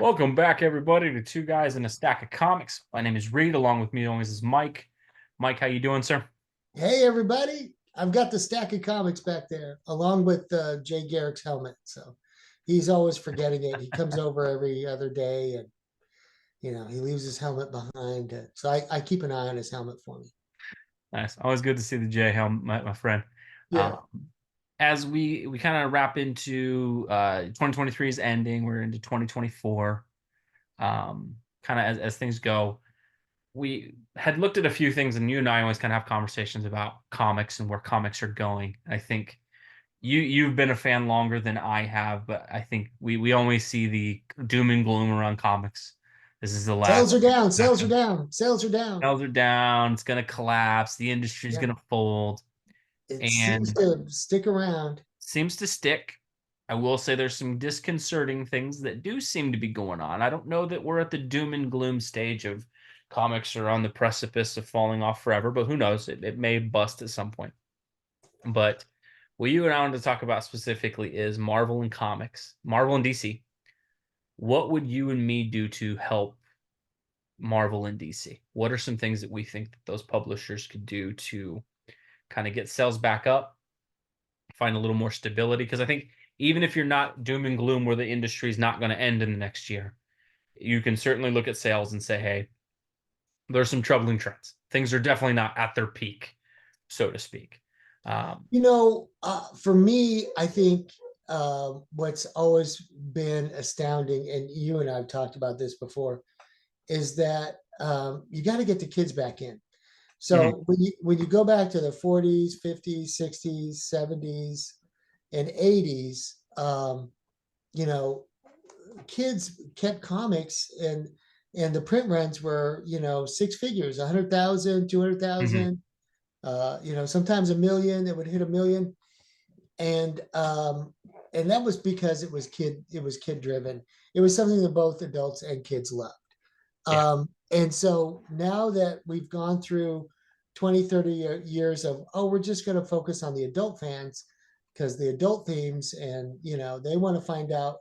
Welcome back, everybody, to Two Guys and a Stack of Comics. My name is Reed. Along with me always is Mike. Mike, how you doing, sir? Hey, everybody. I've got the stack of comics back there, along with Jay Garrick's helmet. So he's always forgetting it. He comes over every other day and, he leaves his helmet behind. So I keep an eye on his helmet for me. Nice. Always good to see the J Helm, my friend. Yeah. As we kind of wrap into 2023 is ending, we're into 2024. Kind of as things go, we had looked at a few things, and you and I always kind of have conversations about comics and where comics are going. I think you've been a fan longer than I have, but I think we always see the doom and gloom around comics. This is the last. Sales are down. Sales are down. Sales are down. Sales are down. It's going to collapse. The industry is Yeah. going to fold, It seems and to stick around. seems to stick. I will say there's some disconcerting things that do seem to be going on. I don't know that we're at the doom and gloom stage of comics are on the precipice of falling off forever, but who knows? It may bust at some point. But what you and I wanted to talk about specifically is Marvel and comics, Marvel and DC. What would you and me do to help Marvel and DC? What are some things that we think that those publishers could do to kind of get sales back up, find a little more stability? Because I think even if you're not doom and gloom where the industry is not going to end in the next year, you can certainly look at sales and say, hey, there's some troubling trends. Things are definitely not at their peak, so to speak. For me, I think what's always been astounding, and you and I've talked about this before, is that you got to get the kids back in. Mhm. So when you go back to the 40s, 50s, 60s, 70s, and 80s, you know, kids kept comics and the print runs were, six figures, 100,000, two hundred Mhm. thousand. Sometimes a million, it would hit a million. And and that was because it was kid driven. It was something that both adults and kids loved. Yeah. And so now that we've gone through 20, 30 years of, oh, we're just going to focus on the adult fans because the adult themes, and, they want to find out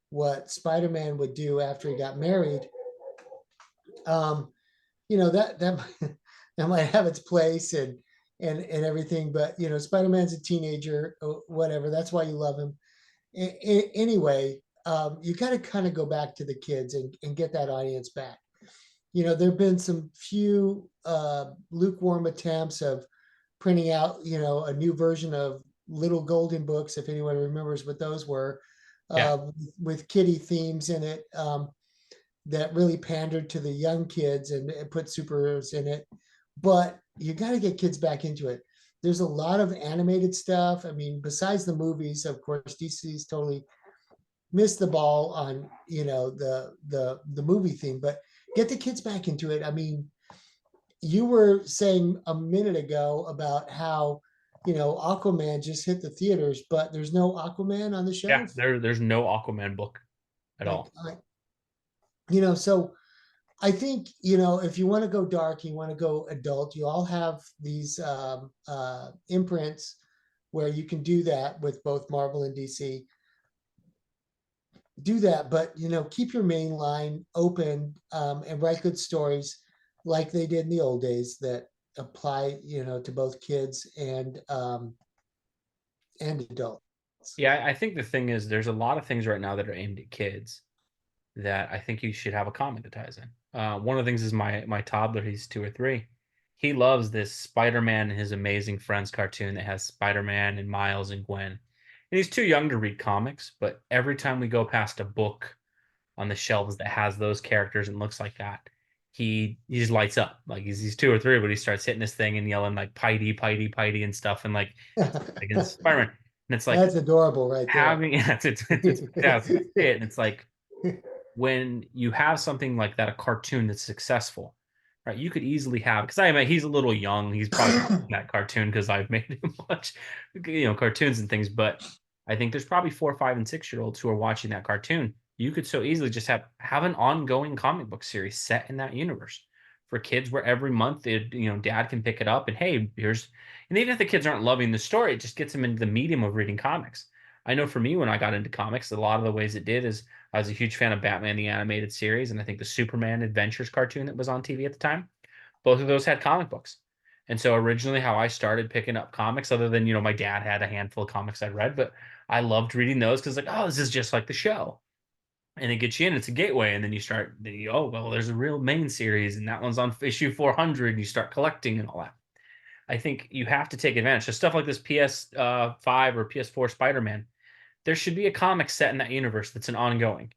what Spider-Man would do after he got married. Um, that that might have its place and everything, but Spider-Man's a teenager, whatever. That's why you love him. Anyway, you got to kind of go back to the kids and get that audience back. There have been some few lukewarm attempts of printing out, a new version of Little Golden Books, if anyone remembers what those were, Yeah. with kitty themes in it, that really pandered to the young kids and put superheroes in it. But you got to get kids back into it. There's a lot of animated stuff. I mean, besides the movies, of course, DC's totally missed the ball on the movie theme, but get the kids back into it. I mean, you were saying a minute ago about how Aquaman just hit the theaters, but there's no Aquaman on the Yeah. shelf. There's no Aquaman book at Like, all. so I think, if you want to go dark, you want to go adult, you all have these imprints where you can do that with both Marvel and DC. Do that, but keep your main line open, and write good stories like they did in the old days that apply, to both kids and adults. Yeah, I think the thing is there's a lot of things right now that are aimed at kids that I think you should have a comic that ties in. One of the things is my toddler, he's 2 or 3. He loves this Spider-Man and his amazing friends cartoon that has Spider-Man and Miles and Gwen. And he's too young to read comics, but every time we go past a book on the shelves that has those characters and looks like that, he just lights up. Like he's 2 or 3, but he starts hitting this thing and yelling like Piety, Piety, Piety and stuff, and like it's Spider-Man. And it's like That's adorable right there. having yeah, it's it. And it's like when you have something like that, a cartoon that's successful, right? You could easily have, because I mean he's a little young. He's probably that cartoon because I've made him watch, cartoons and things. But I think there's probably 4, 5, and 6 year olds who are watching that cartoon. You could so easily just have an ongoing comic book series set in that universe for kids, where every month dad can pick it up and hey, here's, and even if the kids aren't loving the story, it just gets them into the medium of reading comics. I know for me, when I got into comics, a lot of the ways it did is I was a huge fan of Batman the animated series, and I think the Superman Adventures cartoon that was on TV at the time. Both of those had comic books. And so originally how I started picking up comics, other than, my dad had a handful of comics I'd read, but I loved reading those because like, oh, this is just like the show. And it gets you in, it's a gateway. And then oh, well, there's a real main series, and that one's on issue 400, and you start collecting and all that. I think you have to take advantage. So stuff like this PS5 or PS4 Spider-Man, there should be a comic set in that universe that's an ongoing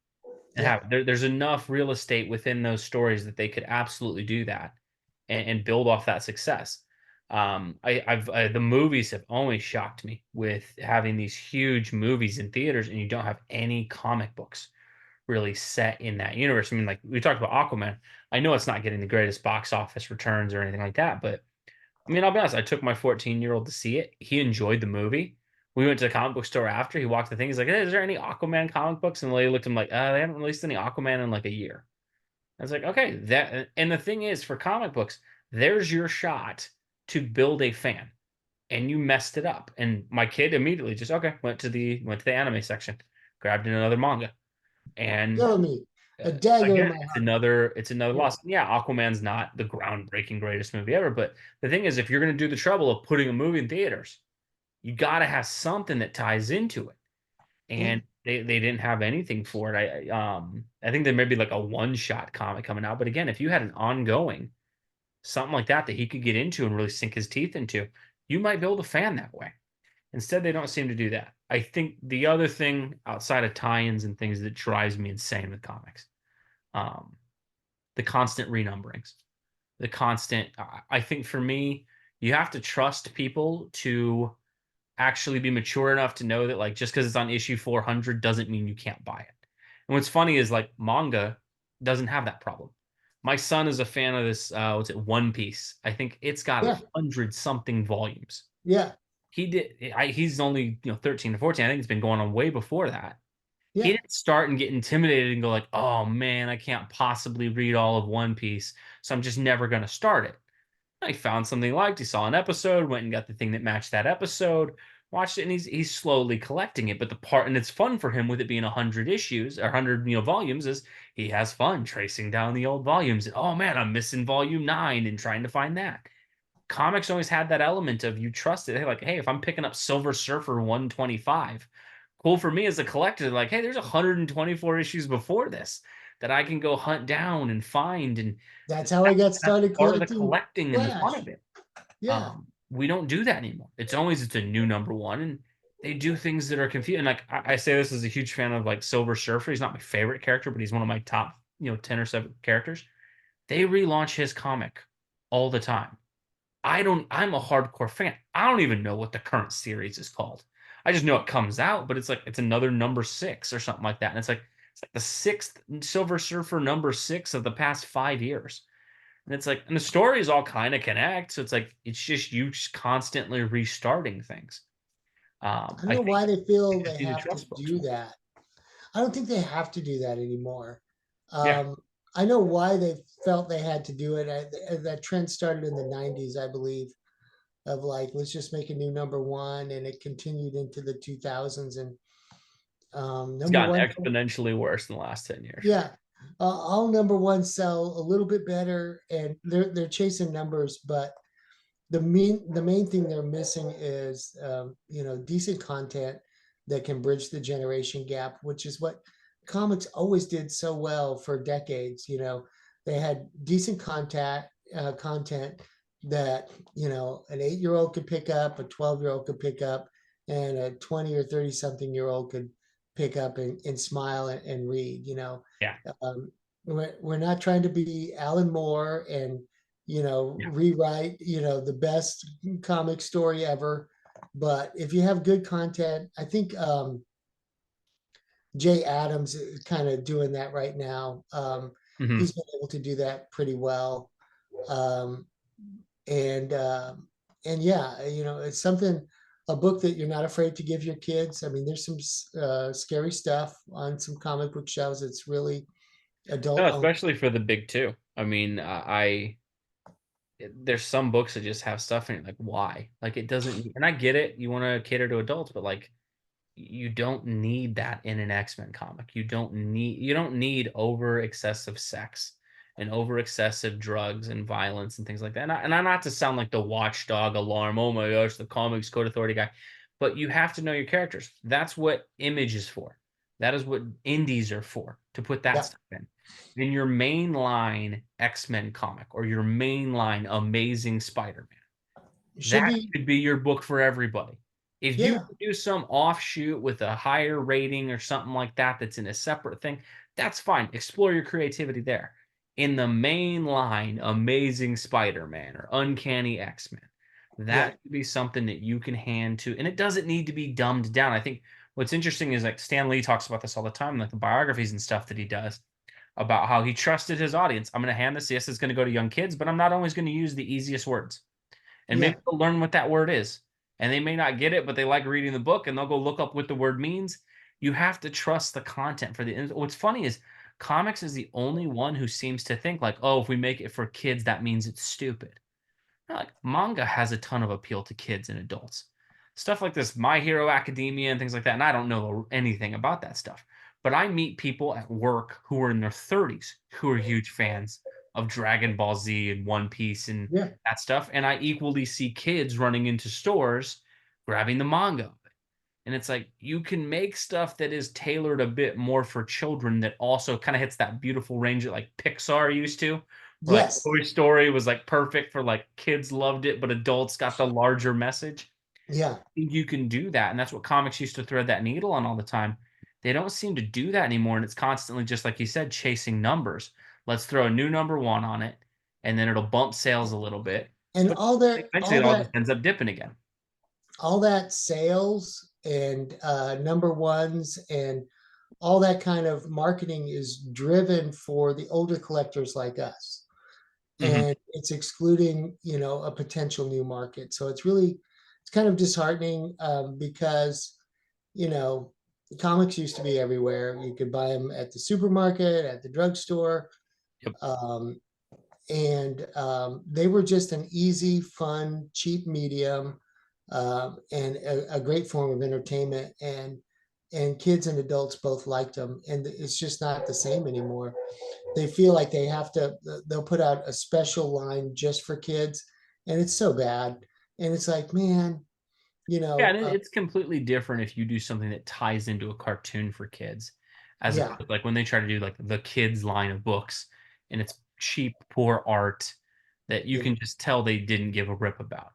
and Yeah. there's enough real estate within those stories that they could absolutely do that and build off that success. The movies have always shocked me with having these huge movies in theaters, and you don't have any comic books really set in that universe. I mean, like we talked about Aquaman. I know it's not getting the greatest box office returns or anything like that, but I mean, I'll be honest. I took my 14-year-old to see it. He enjoyed the movie. We went to the comic book store after. He walked the thing. He's like, "Hey, is there any Aquaman comic books?" And the lady looked at him like, They haven't released any Aquaman in like a year." I was like, "Okay." And the thing is, for comic books, there's your shot to build a fan, and you messed it up. And my kid immediately just went to the anime section, grabbed another manga, and Kill me. A dagger in again, my it's another heart. loss. Yeah, Aquaman's not the groundbreaking greatest movie ever, but the thing is, if you're going to do the trouble of putting a movie in theaters, you got to have something that ties into it. Yeah. And they didn't have anything for it. I think there may be like a one shot comic coming out, but again, if you had an ongoing something like that that he could get into and really sink his teeth into, you might build a fan that way. Instead, they don't seem to do that. I think the other thing outside of tie-ins and things that drives me insane with comics, um, the constant renumberings, the constant. I think for me, you have to trust people to actually be mature enough to know that like just because it's on issue 400 doesn't mean you can't buy it. And what's funny is like manga doesn't have that problem. My son is a fan of this what's it, One Piece. I think it's got a Yeah. hundred something volumes. Yeah. He's only 13 to 14. I think it's been going on way before that. He Yeah. didn't start and get intimidated and go like, "Oh man, I can't possibly read all of One Piece, so I'm just never going to start it." He found something he liked. He saw an episode, went and got the thing that matched that episode, watched it, and he's slowly collecting it. But and it's fun for him with it being 100 issues or 100 volumes. Is he has fun tracing down the old volumes. And, oh man, I'm missing volume 9 and trying to find that. Comics always had that element of you trust it. Hey, like, hey, if I'm picking up Silver Surfer 125, cool for me as a collector. Like, hey, there's 124 issues before this that I can go hunt down and find, and That's how I that's got that's started part of the collecting collecting and the fun Flash. of it. Yeah. We don't do that anymore. It's a new number one, and they do things that are confusing. Like I say, this as a huge fan of like Silver Surfer. He's not my favorite character, but he's one of my top 10 or 7 characters. They relaunch his comic all the time. I'm a hardcore fan. I don't even know what the current series is called. I just know it comes out, but it's like it's another number 6 or something like that. And it's like the sixth Silver Surfer number 6 of the past 5 years. And it's like, and the stories all kind of connect. So it's like it's just you just constantly restarting things. I don't I know think why they you feel just they need to have to trust folks do more. that. I don't think they have to do that anymore. Yeah. Um, I know why they felt they had to do it. That trend started in the 90s, I believe, of like, let's just make a new number one. And it continued into the 2000s. And It's number gotten one, exponentially worse in the last 10 years. yeah, all number ones sell a little bit better and they're chasing numbers, but the main thing they're missing is decent content that can bridge the generation gap, which is what comics always did so well for decades. They had decent content that an 8-year old could pick up, a 12-year old could pick up, and a 20 or 30 something year old could pick up and smile and read. Yeah. um, we're not trying to be Alan Moore and Yeah. rewrite the best comic story ever, but if you have good content, I think Jay Adams is kind of doing that right now. Hmm. He's been able to do that pretty well. um, and yeah, it's something, a book that you're not afraid to give your kids. I mean, there's some scary stuff on some comic book shelves. It's really No, adult only. especially for the big two. I mean, there's some books that just have stuff in it. Like, why? Like, it doesn't. And I get it. You want to cater to adults, but like, you don't need that in an X-Men comic. You don't need over excessive sex and over excessive drugs and violence and things like that. And I'm not to sound like the watchdog alarm, oh my gosh, the comics code authority guy, but you have to know your characters. That's what Image is for. That is what indies are for, to put that Yeah, stuff in. In your mainline X-Men comic or your mainline Amazing Spider-Man, it should that be. could be your book for everybody. If you Yeah, do some offshoot with a higher rating or something like that that's in a separate thing, that's fine. Explore your creativity there. In the main line, Amazing Spider-Man or Uncanny X-Men, yeah, that could be something that you can hand to, and it doesn't need to be dumbed down. I think what's interesting is like Stan Lee talks about this all the time, like the biographies and stuff that he does about how he trusted his audience. I'm going to hand this. Yes, it's going to go to young kids, but I'm not always going to use the easiest words, and maybe yeah, they'll learn what that word is. And they may not get it, but they like reading the book and they'll go look up what the word means. You have to trust the content for the. And what's funny is comics is the only one who seems to think like, oh, if we make it for kids, that means it's stupid. Like manga has a ton of appeal to kids and adults. Stuff like this, My Hero Academia and things like that. And I don't know anything about that stuff. But I meet people at work who are in their 30s who are huge fans of Dragon Ball Z and One Piece and yeah. that stuff. And I equally see kids running into stores grabbing the manga. And it's like you can make stuff that is tailored a bit more for children that also kind of hits that beautiful range that like Pixar used to. Where like Yes, Toy Story was like perfect for like kids loved it, but adults got the larger message. yeah, I think you can do that. And that's what comics used to thread that needle on all the time. They don't seem to do that anymore. And it's constantly just like you said, chasing numbers. Let's throw a new number one on it, and then it'll bump sales a little bit. and But eventually all it all just that ends up dipping again. all that sales and number ones and all that kind of marketing is driven for the older collectors like us, Hmm. and it's excluding a potential new market. So it's kind of disheartening, because you know comics used to be everywhere. You could buy them at the supermarket, at the drugstore, Yep. um, and they were just an easy, fun, cheap medium, and a great form of entertainment. And kids and adults both liked them, and it's just not the same anymore. They feel like they have to. They'll put out a special line just for kids, and it's so bad. And it's like, man, you Yeah, know, and it's completely different if you do something that ties into a cartoon for kids, as yeah, opposed like when they try to do like the kids line of books, and it's cheap, poor art that you yeah, can just tell they didn't give a rip about.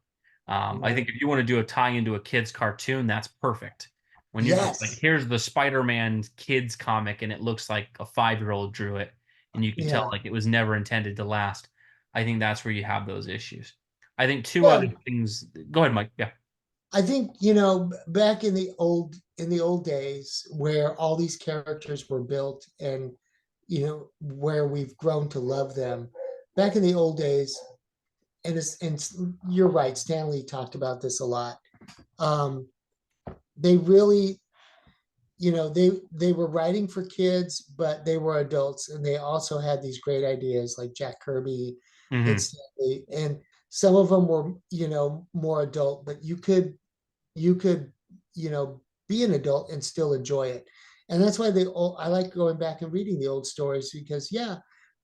I right. think if you want to do a tie into a kids cartoon, that's perfect. When you're just like, Yes, here's the Spider-Man kids comic, and it looks like a 5-year-old drew it, and you can tell yeah, like it was never intended to last. I think that's where you have those issues. I think two other yeah. things. Go ahead, Mike. Yeah. I think back in the old days where all these characters were built, and where we've grown to love them. Back in the old days, and you're right, Stanley talked about this a lot. They really, they were writing for kids, but they were adults, and they also had these great ideas like Jack Kirby and Hmm. Stanley, and some of them were more adult, but you could you know be an adult and still enjoy it. And that's why I like going back and reading the old stories, because yeah,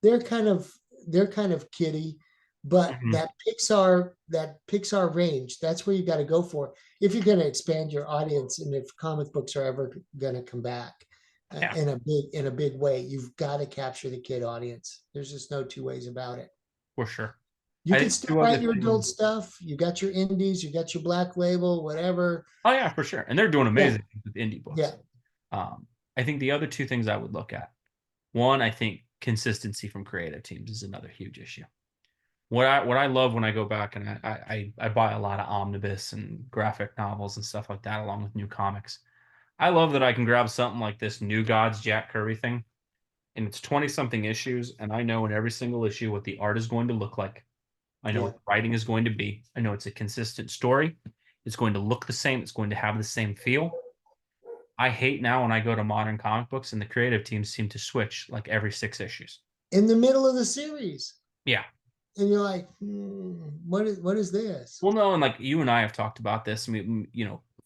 they're kind of they're kind of kiddie, but Hmm. that Pixar range, that's where you got to go for if you're going to expand your audience, and if comic books are ever going to come back Yeah, in a big way, you've got to capture the kid audience. There's just no two ways about it. for sure. You I can think still two other write your adult things. stuff. You got your indies, you got your black label, whatever. Oh yeah, for sure. And they're doing Yeah, amazing things with indie books. yeah, Um, I think the other two things I would look at. One, I think consistency from creative teams is another huge issue. What I love when I go back and I buy a lot of omnibus and graphic novels and stuff like that along with new comics. I love that I can grab something like this New Gods Jack Kirby thing, and it's 20 something issues, and I know in every single issue what the art is going to look like. I know yeah. what the writing is going to be. I know it's a consistent story. It's going to look the same. It's going to have the same feel. I hate now when I go to modern comic books and the creative teams seem to switch like every 6 issues. In the middle of the series, Yeah. and you're like, what is this? Well, no, and like you and I have talked about this.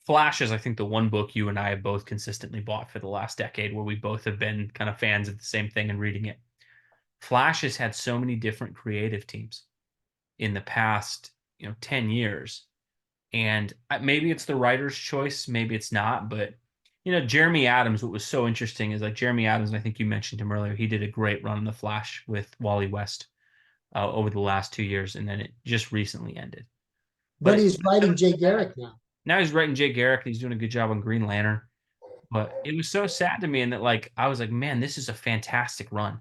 Flash is, I think, the one book you and I have both consistently bought for the last decade, where we both have been kind of fans of the same thing and reading it. Flash has had so many different creative teams in the past, 10 years. And maybe it's the writer's choice, maybe it's not, but Jeremy Adams, what was so interesting is like Jeremy Adams, and I think you mentioned him earlier, he did a great run in the Flash with Wally West over the last 2 years, and then it just recently ended. But But he's it writing was Jay sad. Garrick now. Now he's writing Jay Garrick, and he's doing a good job on Green Lantern. But it was so sad to me, and that like I was like, man, this is a fantastic run.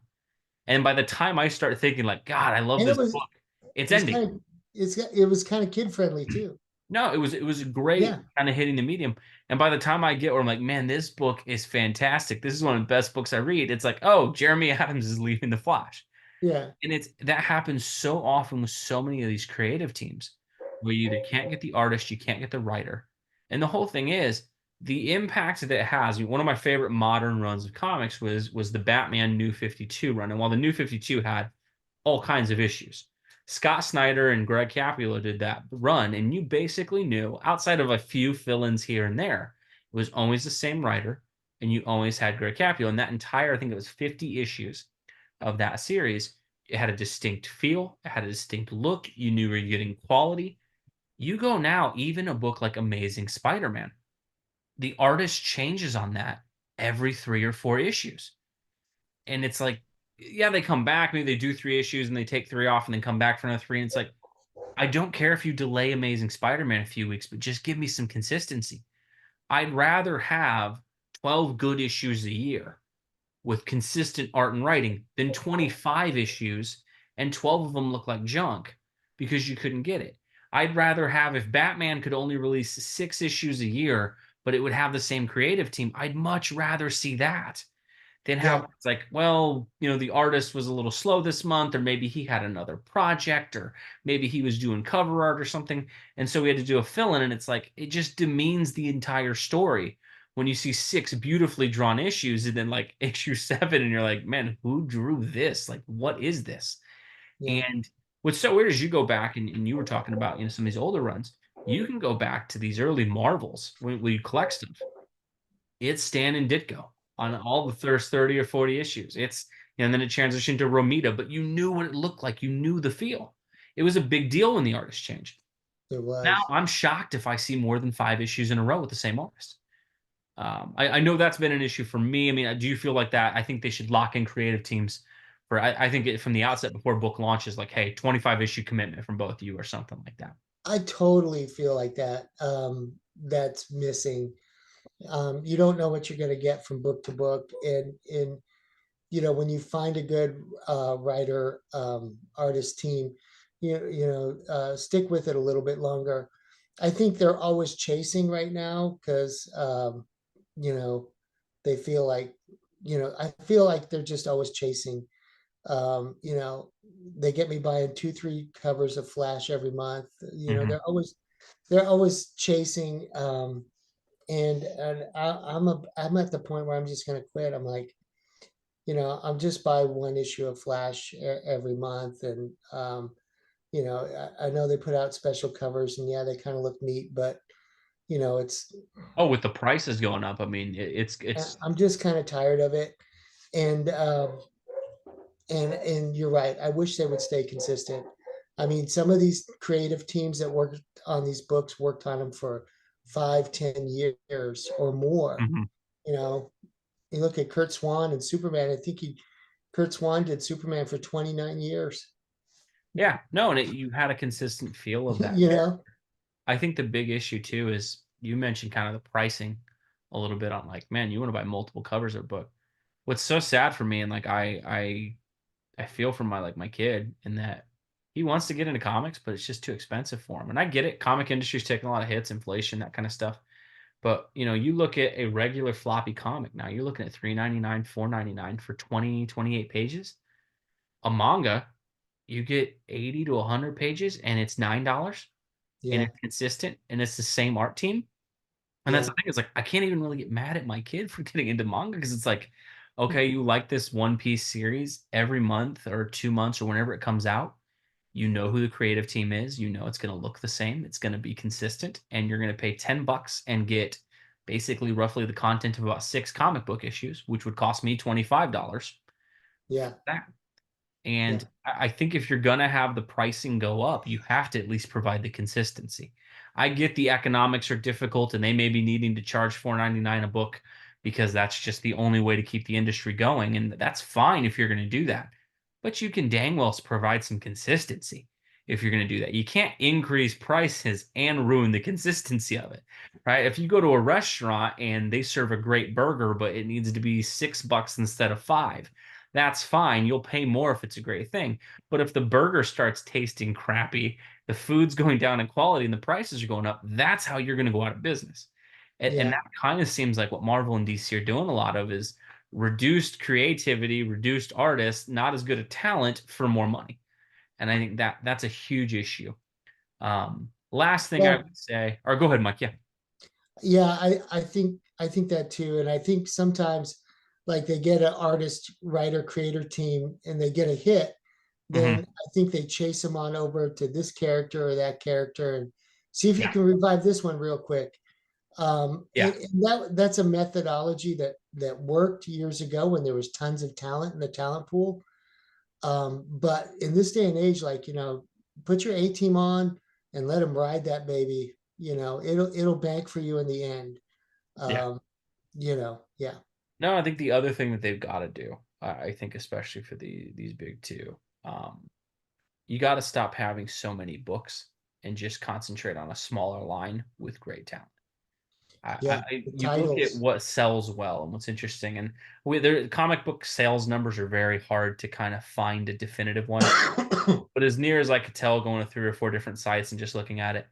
And by the time I start thinking like, God, I love And it this was book, it's it's ending. kind of it was kind of kid friendly too. No, it was great Yeah, kind of hitting the medium. And by the time I get where I'm like, man, this book is fantastic. This is one of the best books I read. It's like, oh, Jeremy Adams is leaving the Flash. yeah, And it's that happens so often with so many of these creative teams where you either can't get the artist, you can't get the writer. And the whole thing is the impact that it has. One of my favorite modern runs of comics was the Batman New 52 run. And while the New 52 had all kinds of issues, Scott Snyder and Greg Capullo did that run, and you basically knew, outside of a few fill-ins here and there, it was always the same writer, and you always had Greg Capullo. And that entire, I think it was 50 issues of that series, it had a distinct feel, it had a distinct look. You knew you were getting quality. You go now, even a book like Amazing Spider-Man, the artist changes on that every 3 or 4 issues. And it's like, yeah, they come back, maybe they do 3 issues and they take 3 off and then come back for another three. And it's like, I don't care if you delay Amazing Spider-Man a few weeks, but just give me some consistency. I'd rather have 12 good issues a year with consistent art and writing than 25 issues and 12 of them look like junk because you couldn't get it. I'd rather have, if Batman could only release 6 issues a year, but it would have the same creative team, I'd much rather see that than yeah, have it's like, well, the artist was a little slow this month, or maybe he had another project, or maybe he was doing cover art or something. And so we had to do a fill in, and it's like, it just demeans the entire story when you see 6 beautifully drawn issues and then like issue 7, and you're like, man, who drew this? Like, what is this? yeah. And what's so weird is you go back and you were talking about, some of these older runs. You can go back to these early Marvels when you collect stuff. It's Stan and Ditko on all the first 30 or 40 issues. And then it transitioned to Romita, but you knew what it looked like. You knew the feel. It was a big deal when the artist changed. It Now was. I'm shocked if I see more than 5 issues in a row with the same artist. I know that's been an issue for me. I mean, do you feel like that? I think they should lock in creative teams for, I think from the outset before book launches, like, hey, 25 issue commitment from both of you or something like that. I totally feel like that. That's missing. You don't know what you're going to get from book to book, and when you find a good writer artist team, stick with it a little bit longer. I think they're always chasing right now because you know they feel like I feel like they're just always chasing. um, you know they get me buying 2-3 covers of Flash every month. Mhm. They're always chasing. And I'm at the point where I'm just going to quit. I'm like, I'm just buy one issue of Flash every month. And I know they put out special covers, and yeah, they kind of look neat, but it's Oh, with the prices going up, I mean, it's I'm just kind of tired of it. And um and and you're right, I wish they would stay consistent. I mean, some of these creative teams that worked on these books worked on them for 5-10 years or more. mhm. you know you look at Kurt Swan and Superman. I think he Kurt Swan did Superman for 29 years. Yeah, no, and you had a consistent feel of that you character. know I think the big issue too is you mentioned kind of the pricing a little bit on like, man, you want to buy multiple covers of a book. What's so sad for me, and like I feel for my kid in that he wants to get into comics, but it's just too expensive for him. And I get it. Comic industry's taking a lot of hits, inflation, that kind of stuff. But you look at a regular floppy comic now, you're looking at 3.99, 4.99 for 20, 28 pages. A manga, you get 80 to 100 pages and it's $9 and yeah, it's consistent and it's the same art team. And that's yeah. the thing, is like I can't even really get mad at my kid for getting into manga because it's like, okay, you like this One Piece series every month or 2 months or whenever it comes out. You know who the creative team is. You know it's going to look the same. It's going to be consistent, and you're going to pay $10 and get basically roughly the content of about 6 comic book issues, which would cost me $25 for Yeah, that. yeah, And I think if you're going to have the pricing go up, you have to at least provide the consistency. I get the economics are difficult and they may be needing to charge $4.99 a book because that's just the only way to keep the industry going. And that's fine if you're going to do that. But you can dang well provide some consistency if you're going to do that. You can't increase prices and ruin the consistency of it, right? If you go to a restaurant and they serve a great burger, but it needs to be $6 instead of five, that's fine. You'll pay more if it's a great thing. But if the burger starts tasting crappy, the food's going down in quality and the prices are going up, that's how you're going to go out of business. And yeah, that kind of seems like what Marvel and DC are doing a lot of is reduced creativity, reduced artists, not as good a talent for more money. And I think that that's a huge issue. Last thing I would well, say, or go ahead, Mike. Yeah. yeah. I think that too, and I think sometimes like they get an artist, writer, creator team, and they get a hit, then Hmm. I think they chase them on over to this character or that character and see if you Yeah. can revive this one real quick. Yeah. And that's a methodology that worked years ago when there was tons of talent in the talent pool. But in this day and age, like put your A team on and let them ride that baby. It'll bank for you in the end. Yeah. Um, yeah, No, I think the other thing that they've got to do, I think, especially for these big two, you got to stop having so many books and just concentrate on a smaller line with great talent. yeah. The You look at titles. what sells well and what's interesting, and comic book sales numbers are very hard to kind of find a definitive one. But as near as I could tell, going to 3 or 4 different sites and just looking at it,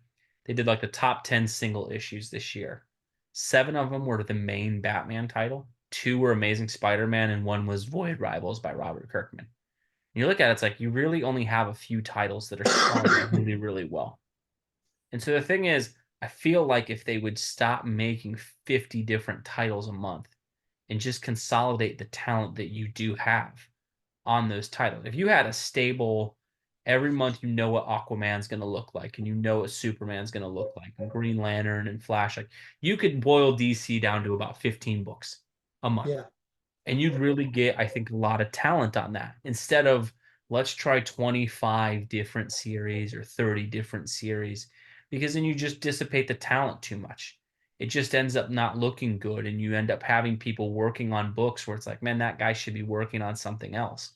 they did like the top 10 single issues this year. 7 of them were the main Batman title, two were Amazing Spider-Man, and one was Void Rivals by Robert Kirkman. And you look at it, it's like you really only have a few titles that are selling really, really well. And so the thing is, I feel like if they would stop making 50 different titles a month and just consolidate the talent that you do have on those titles. If you had a stable, every month you know what Aquaman's going to look like, and you know what Superman's going to look like, and Green Lantern and Flash, like you could boil DC down to about 15 books a month. Yeah, And you'd really get, I think, a lot of talent on that instead of let's try 25 different series or 30 different series, because then you just dissipate the talent too much. It just ends up not looking good, and you end up having people working on books where it's like, man, that guy should be working on something else.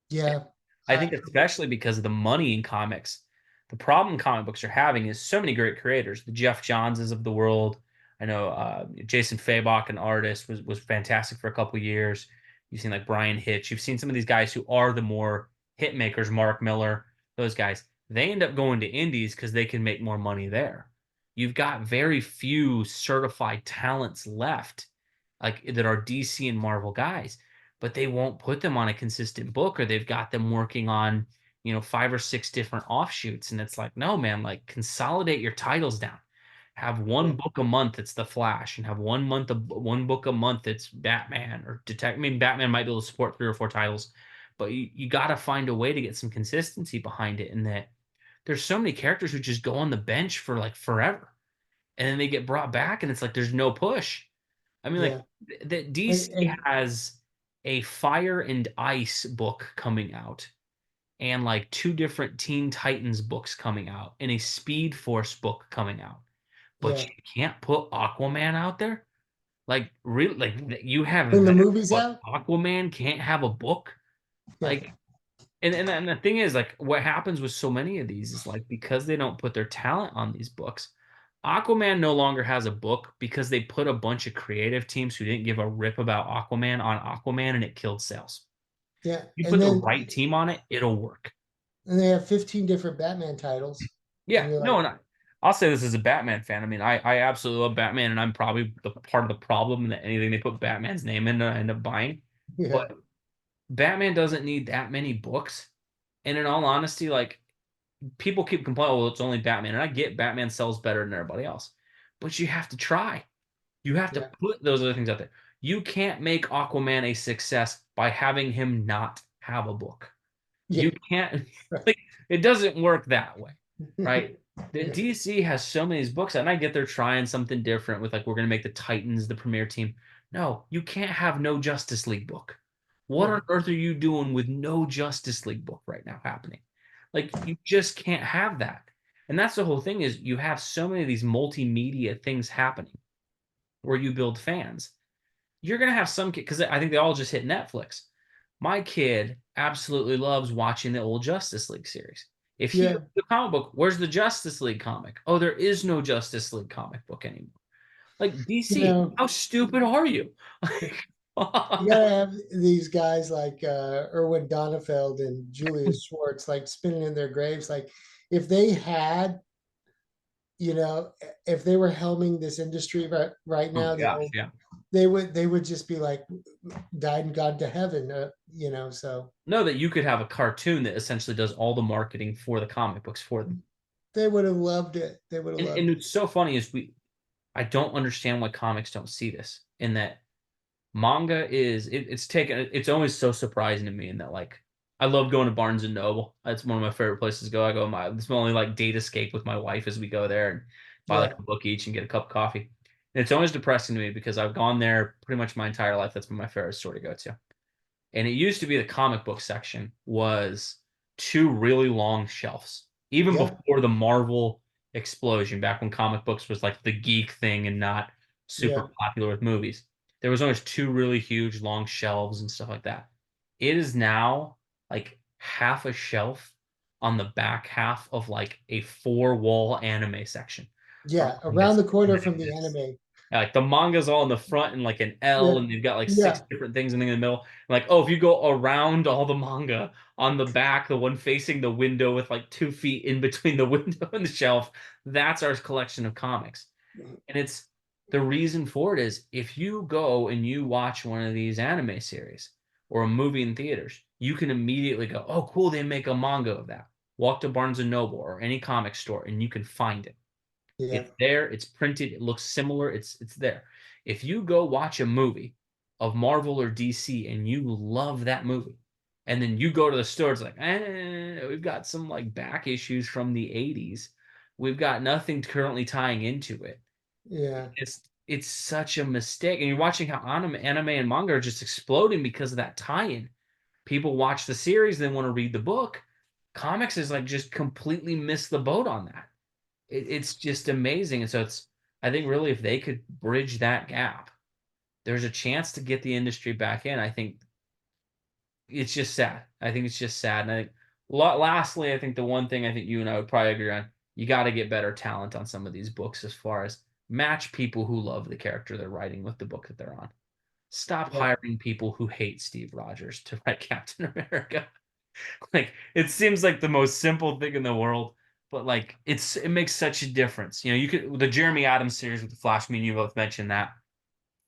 yeah. I I, think especially because of the money in comics, the problem comic books are having is so many great creators, the Jeff Johnses of the world. I know Jason Fabok, an artist, was fantastic for a couple of years. You've seen like Brian Hitch. You've seen some of these guys who are the more hit makers, Mark Miller, those guys. They end up going to indies because they can make more money there. You've got very few certified talents left, like that are DC and Marvel guys, but they won't put them on a consistent book, or they've got them working on 5 or 6 different offshoots, and it's like, no man, like consolidate your titles down, have one yeah, book a month that's the Flash, and have one book a month that's Batman or detect I mean Batman might be able to support 3 or 4 titles, but you got to find a way to get some consistency behind it, and that there's so many characters who just go on the bench for like forever, and then they get brought back and it's like there's no push. I mean, like yeah. that DC And has a Fire and Ice book coming out, and like 2 different Teen Titans books coming out, and a Speed Force book coming out. But yeah. you can't put Aquaman out there. Like really, like you have Bring the that, movies but out. Aquaman can't have a book. Yeah, Like, and the thing is, like, what happens with so many of these is like because they don't put their talent on these books, Aquaman no longer has a book because they put a bunch of creative teams who didn't give a rip about Aquaman on Aquaman, and it killed sales. yeah. You And put the then right team on it, it'll work. they have 15 different Batman titles, and Yeah, you're no, like, and I'll say this as a Batman fan. I mean, I absolutely love Batman, and I'm probably the part of the problem that anything they put Batman's name in, I end up buying. yeah, But Batman doesn't need that many books. And in all honesty, like people keep complaining, well, it's only Batman. And I get Batman sells better than everybody else. But you have to try. You have to yeah, put those other things out there. You can't make Aquaman a success by having him not have a book. Yeah. You can't Right. like it doesn't work that way, right? The DC has so many of these books, and I get they're trying something different with like we're gonna make the Titans the premier team. No, you can't have no Justice League book. What on Right. earth are you doing with no Justice League book right now happening? Like you just can't have that. And that's the whole thing is you have so many of these multimedia things happening where you build fans. You're gonna have some kid because I think they all just hit Netflix. My kid absolutely loves watching the old Justice League series. If he Yeah. goes to the comic book, where's the Justice League comic? Oh, there is no Justice League comic book anymore. Like You DC, know, how stupid are you? you gotta have these guys like Erwin Donefeld and Julius Schwartz like spinning in their graves. Like if they had, if they were helming this industry right Oh now, the gosh, old yeah. they would just be like died and gone to heaven. So Know that you could have a cartoon that essentially does all the marketing for the comic books for them. they would have loved it. They would have And loved it. it's so funny is I don't understand why comics don't see this in that manga it's always so surprising to me in that like I love going to Barnes and Noble. That's one of my favorite places to go. It's my only like date escape with my wife as we go there and buy like Yeah, a book each and get a cup of coffee. And it's always depressing to me because I've gone there pretty much my entire life. That's been my favorite store to go to. And it used to be the comic book section was two really long shelves. Even yeah, before the Marvel explosion, back when comic books was like the geek thing and not super yeah, popular with movies. There was always two really huge long shelves and stuff like that. It is now like half a shelf on the back half of like a four-wall anime section. Or yeah. manga Around the corner section. from the anime. Like the manga's all in the front and like an L, Yeah, and they've got like six yeah, different things in the middle. Like, oh, if you go around all the manga on the back, the one facing the window with like 2 feet in between the window and the shelf, that's our collection of comics. And it's the reason for it is if you go and you watch one of these anime series or a movie in theaters, you can immediately go, oh, cool, they make a manga of that. Walk to Barnes and Noble or any comic store and you can find it. yeah, It's there, it's printed, it looks similar, it's there. If you go watch a movie of Marvel or DC and you love that movie, and then you go to the store, it's like, we've got some like back issues from the 80s. We've got nothing currently tying into it. yeah, It's such a mistake. And you're watching how anime and manga are just exploding because of that tie-in. People watch the series, they want to read the book. Comics is like just completely missed the boat on that. It's just amazing. And so I think really if they could bridge that gap, there's a chance to get the industry back in. I think it's just sad. I think it's just sad. And I think lastly, I think the one thing I think you and I would probably agree on, you got to get better talent on some of these books as far as match people who love the character they're writing with the book that they're on. Stop yeah, hiring people who hate Steve Rogers to write Captain America. Like it seems like the most simple thing in the world, but like it makes such a difference. You could the Jeremy Adams series with the Flash. Me and you both mentioned that.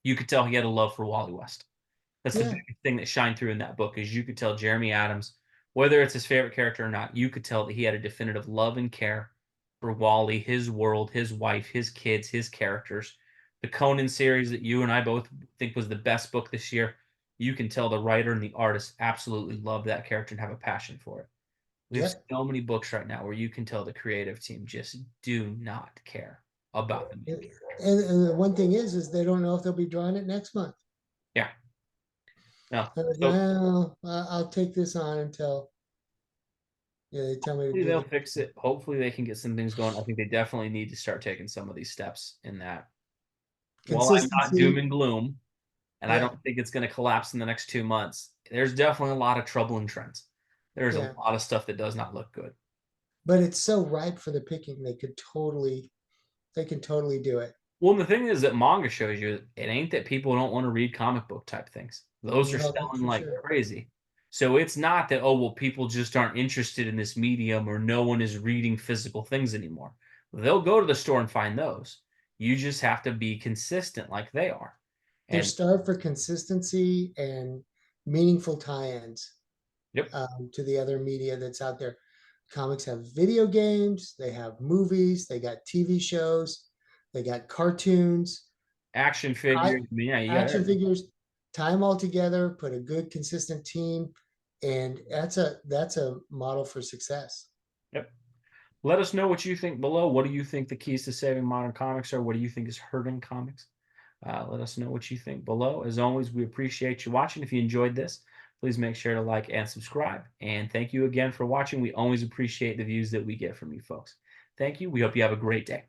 You could tell he had a love for Wally West. That's the yeah, biggest thing that shined through in that book is you could tell Jeremy Adams, whether it's his favorite character or not, you could tell that he had a definitive love and care for Wally, his world, his wife, his kids, his characters. The Conan series that you and I both think was the best book this year, you can tell the writer and the artist absolutely love that character and have a passion for it. We have yeah. so many books right now where you can tell the creative team just do not care about the main And, character. and the one thing is they don't know if they'll be drawing it next month. Yeah. No. So Well, I'll take this on until they tell me to hopefully do they'll the fix it. Hopefully they can get some things going. I think they definitely need to start taking some of these steps in that. While I'm not doom consistency. and gloom, and I Yeah, don't think it's going to collapse in the next 2 months, there's definitely a lot of troubling trends. There's a yeah. lot of stuff that does not look good. But it's so ripe for the picking. They can totally do it. Well, and the thing is that manga shows you it ain't that people don't want to read comic book type things. Those are No, that's selling for like sure. crazy. So it's not that, oh, well, people just aren't interested in this medium or no one is reading physical things anymore. They'll go to the store and find those. You just have to be consistent like they are. They're And starved for consistency and meaningful tie-ins yep, to the other media that's out there. Comics have video games, they have movies, they got TV shows, they got cartoons, action I, figures. I mean, yeah, you got action everything. figures. Tie them all together, put a good, consistent team, and that's a model for success. Yep. Let us know what you think below. What do you think the keys to saving modern comics are? What do you think is hurting comics? Let us know what you think below. As always, we appreciate you watching. If you enjoyed this, please make sure to like and subscribe. And thank you again for watching. We always appreciate the views that we get from you folks. Thank you. We hope you have a great day.